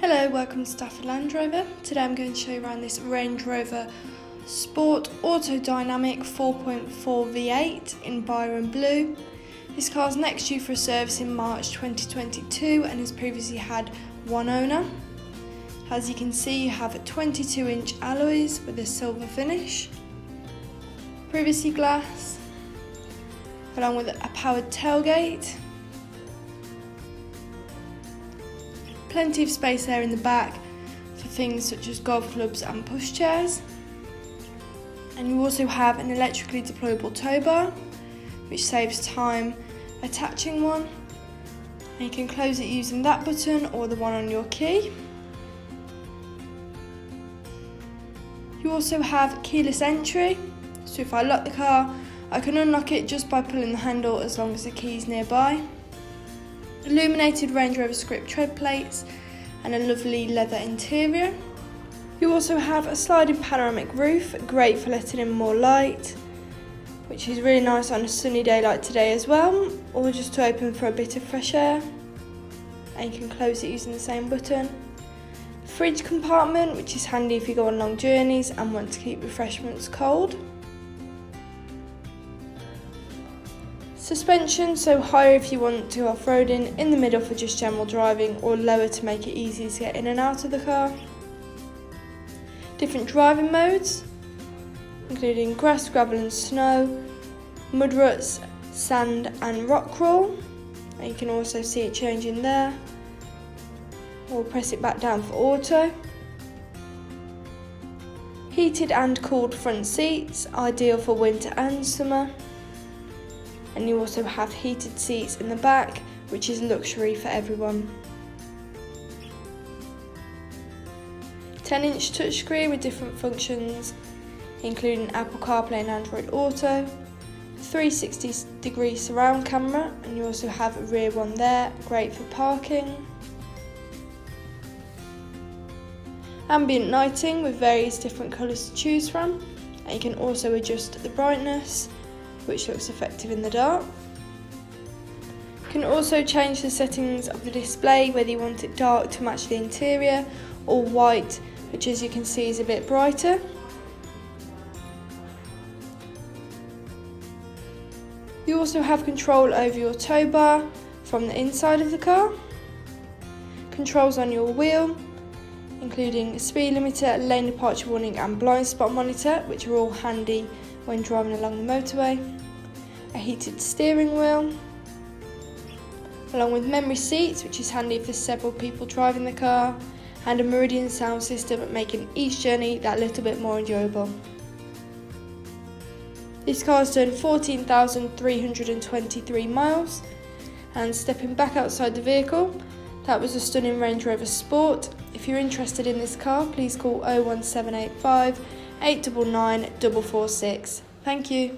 Hello, welcome to Stafford Land Rover. Today I'm going to show you around this Range Rover Sport Autobiography 4.4 V8 in Byron Blue. This car is next due for a service in March 2022 and has previously had one owner. As you can see, you have 22-inch alloys with a silver finish, privacy glass, along with a powered tailgate. Plenty of space there in the back for things such as golf clubs and pushchairs. And you also have an electrically deployable tow bar, which saves time attaching one. And you can close it using that button or the one on your key. You also have keyless entry, so if I lock the car, I can unlock it just by pulling the handle as long as the key is nearby. Illuminated Range Rover script tread plates and a lovely leather interior. You also have a sliding panoramic roof, great for letting in more light, which is really nice on a sunny day like today as well, or just to open for a bit of fresh air. And you can close it using the same button. Fridge compartment, which is handy if you go on long journeys and want to keep refreshments cold. Suspension, so higher if you want to go off-roading, in the middle for just general driving, or lower to make it easy to get in and out of the car. Different driving modes, including grass, gravel and snow, mud ruts, sand and rock crawl. And you can also see it changing there, or press it back down for auto. Heated and cooled front seats, ideal for winter and summer. And you also have heated seats in the back, which is luxury for everyone. 10-inch touchscreen with different functions, including Apple CarPlay and Android Auto, 360-degree surround camera, and you also have a rear one there, great for parking. Ambient lighting with various different colours to choose from, and you can also adjust the brightness, which looks effective in the dark. You can also change the settings of the display, whether you want it dark to match the interior or white, which as you can see is a bit brighter. You also have control over your tow bar from the inside of the car, controls on your wheel, including a speed limiter, lane departure warning and blind spot monitor, which are all handy when driving along the motorway, a heated steering wheel, along with memory seats, which is handy if there's several people driving the car, and a Meridian sound system, making each journey that little bit more enjoyable. This car's done 14,323 miles, and stepping back outside the vehicle, that was a stunning Range Rover Sport. If you're interested in this car, please call 01785 899 446. Thank you.